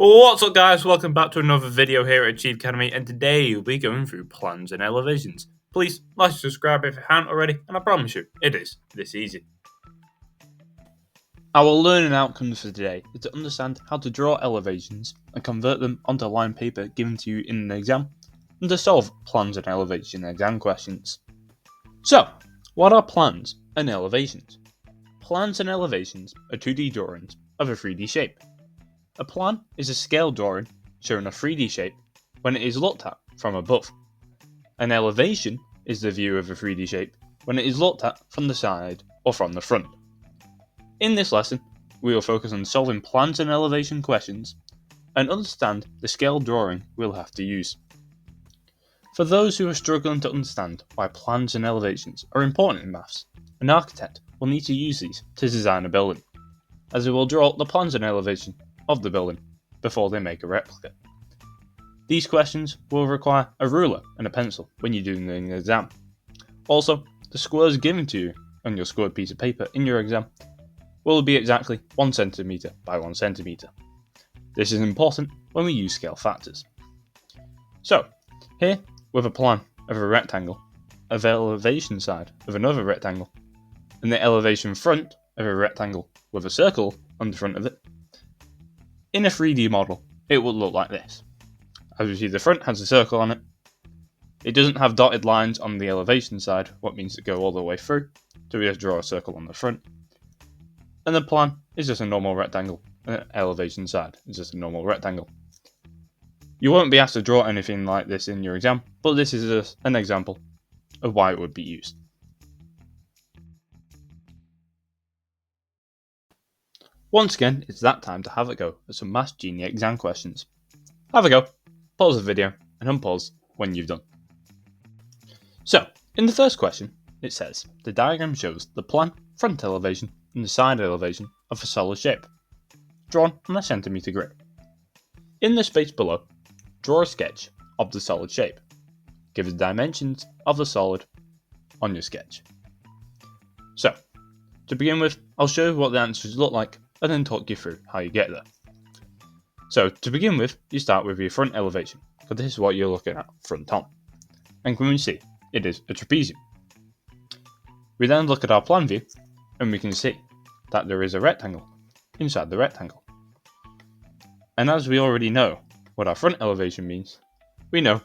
What's up guys, welcome back to another video here at Achieve Academy, and today we'll be going through plans and elevations. Please like and subscribe if you haven't already, and I promise you, it is this easy. Our learning outcomes for today is to understand how to draw elevations and convert them onto lined paper given to you in an exam, and to solve plans and elevation exam questions. So, what are plans and elevations? Plans and elevations are 2D drawings of a 3D shape. A plan is a scale drawing showing a 3D shape when it is looked at from above. An elevation is the view of a 3D shape when it is looked at from the side or from the front. In this lesson, we will focus on solving plans and elevation questions and understand the scale drawing we'll have to use. For those who are struggling to understand why plans and elevations are important in maths, an architect will need to use these to design a building, as they will draw the plans and elevation of the building before they make a replica. These questions will require a ruler and a pencil when you're doing an exam. Also, the squares given to you on your squared piece of paper in your exam will be exactly 1 cm by 1 cm. This is important when we use scale factors. So, here with a plan of a rectangle, of the elevation side of another rectangle, and the elevation front of a rectangle with a circle on the front of it, in a 3D model, it will look like this. As you see, the front has a circle on it. It doesn't have dotted lines on the elevation side, what means to go all the way through, so we just draw a circle on the front. And the plan is just a normal rectangle, and the elevation side is just a normal rectangle. You won't be asked to draw anything like this in your exam, but this is just an example of why it would be used. Once again, it's that time to have a go at some Maths Genie exam questions. Have a go, pause the video, and unpause when you've done. So, in the first question, it says, the diagram shows the plan, front elevation, and the side elevation of a solid shape, drawn on a centimetre grid. In the space below, draw a sketch of the solid shape. Give the dimensions of the solid on your sketch. So, to begin with, I'll show you what the answers look like and then talk you through how you get there. So, to begin with, you start with your front elevation, because this is what you're looking at front on. And when we see, it is a trapezium. We then look at our plan view, and we can see that there is a rectangle inside the rectangle. And as we already know what our front elevation means, we know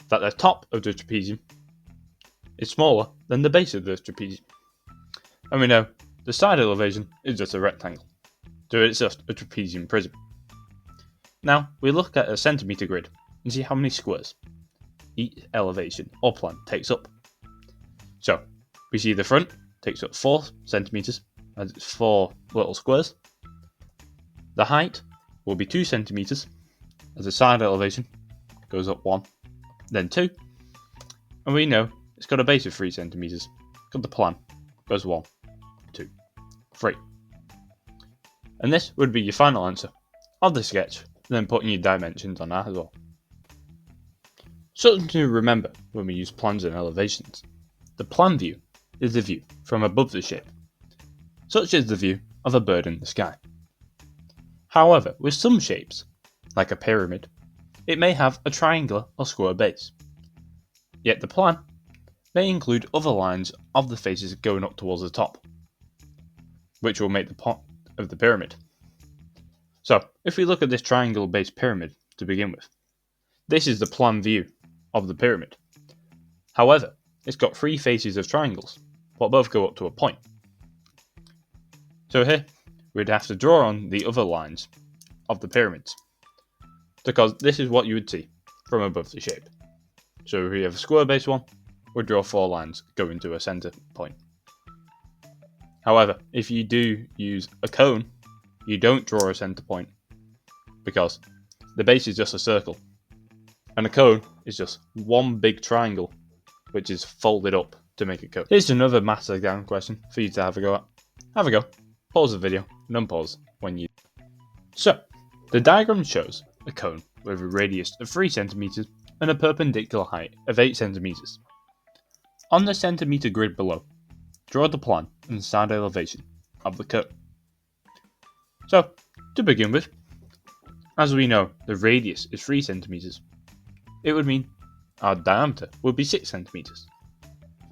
that the top of the trapezium is smaller than the base of the trapezium. And we know the side elevation is just a rectangle, so it's just a trapezium prism. Now we look at a centimetre grid and see how many squares each elevation or plan takes up. So we see the front takes up 4 centimetres as it's 4 little squares. The height will be 2 centimetres as the side elevation goes up 1, then 2, and we know it's got a base of 3 centimetres because the plan goes 1, 2, 3. And this would be your final answer of the sketch, and then putting your dimensions on that as well. Something to remember when we use plans and elevations. The plan view is the view from above the shape, such as the view of a bird in the sky. However, with some shapes, like a pyramid, it may have a triangular or square base. Yet the plan may include other lines of the faces going up towards the top, which will make the pot of the pyramid. So, if we look at this triangle-based pyramid to begin with, this is the plan view of the pyramid. However, it's got 3 faces of triangles, but both go up to a point. So here, we'd have to draw on the other lines of the pyramids, because this is what you would see from above the shape. So if we have a square base one, we'd draw 4 lines going to a centre point. However, if you do use a cone, you don't draw a centre point, because the base is just a circle, and a cone is just one big triangle, which is folded up to make a cone. Here's another maths exam question for you to have a go at. Have a go, pause the video, and unpause when you... So, the diagram shows a cone with a radius of 3 centimetres and a perpendicular height of 8 centimetres. On the centimetre grid below, draw the plan and side elevation of the cone. So, to begin with, As we know, the radius is 3 centimeters. It would mean our diameter would be 6 centimeters.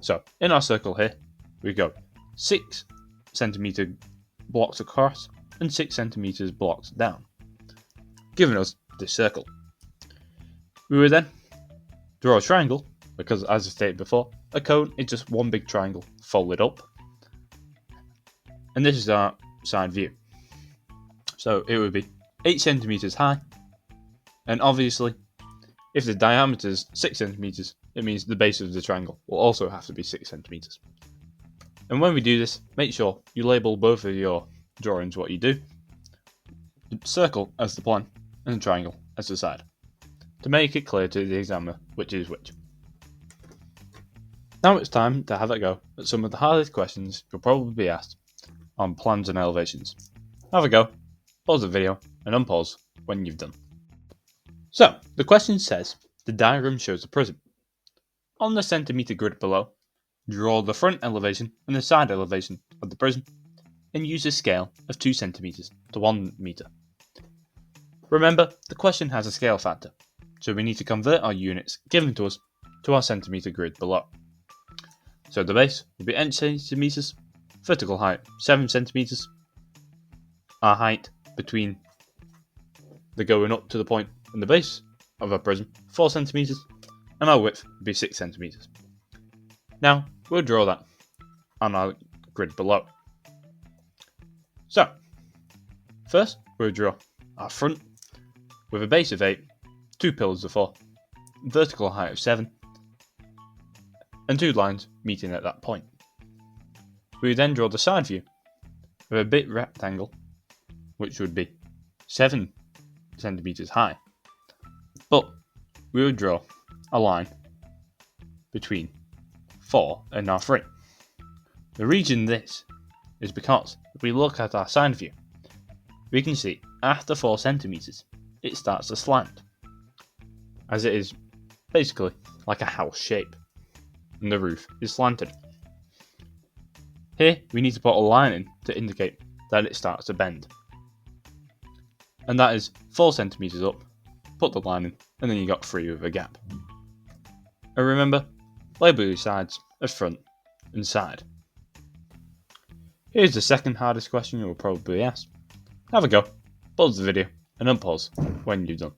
So, in our circle here, we go 6 centimeter blocks across and 6 centimeters blocks down, giving us this circle. We would then draw a triangle, because as I stated before, a cone is just one big triangle folded up. And this is our side view. So it would be 8 centimeters high, and obviously, if the diameter is 6 centimeters, it means the base of the triangle will also have to be 6 centimeters. And when we do this, make sure you label both of your drawings what you do. The circle as the plan, and the triangle as the side, to make it clear to the examiner which is which. Now it's time to have a go at some of the hardest questions you'll probably be asked on plans and elevations. Have a go, pause the video, and unpause when you've done. So, the question says, the diagram shows a prism. On the centimeter grid below, draw the front elevation and the side elevation of the prism, and use a scale of 2 centimeters to 1 meter. Remember, the question has a scale factor, so we need to convert our units given to us to our centimeter grid below. So the base will be 8 centimeters, vertical height 7 centimeters, our height between the going up to the point and the base of our prism 4 centimeters, and our width will be 6 centimeters. Now we'll draw that on our grid below. So first we'll draw our front with a base of 8, 2 pillars of 4, vertical height of 7, and 2 lines meeting at that point. We then draw the side view with a bit rectangle, which would be 7 centimeters high, but we would draw a line between 4 and our 3. The reason this is because if we look at our side view, we can see after 4 centimeters it starts to slant, as it is basically like a house shape, and the roof is slanted. Here we need to put a line in to indicate that it starts to bend, and that is 4 centimeters up, put the line in, and then you got 3 with a gap. And remember, label your sides as front and side. Here's the second hardest question you will probably be asked. Have a go, pause the video, and unpause when you're done.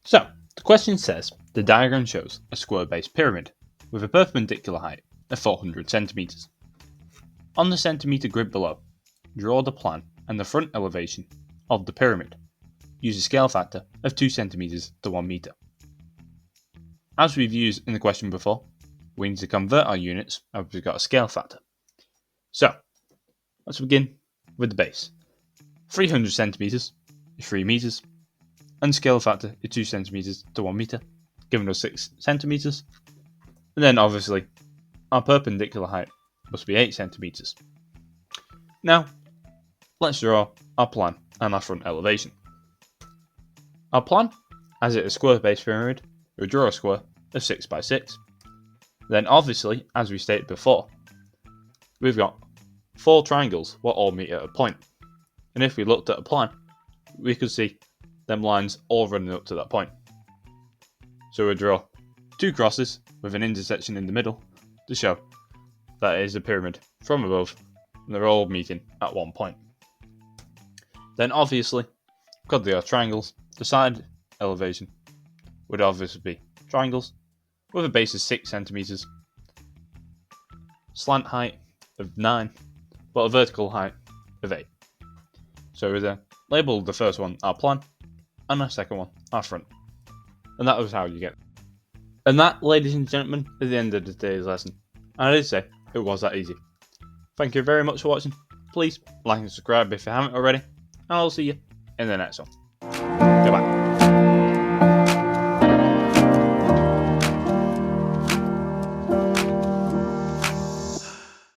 So, the question says, the diagram shows a square-based pyramid with a perpendicular height of 400 centimeters. On the centimeter grid below, draw the plan and the front elevation of the pyramid. Use a scale factor of 2 centimeters to 1 meter. As we've used in the question before, we need to convert our units as we've got a scale factor. So, let's begin with the base. 300 centimeters is 3 meters, and scale factor is 2 centimeters to 1 meter, giving us 6 centimeters. And then obviously, our perpendicular height must be 8 centimeters. Now, let's draw our plan and our front elevation. Our plan, as it is a square-based pyramid, we'll draw a square of 6 by 6. Then obviously, as we stated before, we've got 4 triangles what all meet at a point. And if we looked at a plan, we could see them lines all running up to that point. So we'll draw 2 crosses with an intersection in the middle to show that it is a pyramid from above, and they're all meeting at one point. Then obviously, because they are triangles, the side elevation would obviously be triangles with a base of 6 centimeters, slant height of 9, but a vertical height of 8. So we then label the first one our plan, and the second one our front. And that was how you get it. And that, ladies and gentlemen, is the end of today's lesson. And I did say it was that easy. Thank you very much for watching. Please like and subscribe if you haven't already, and I'll see you in the next one.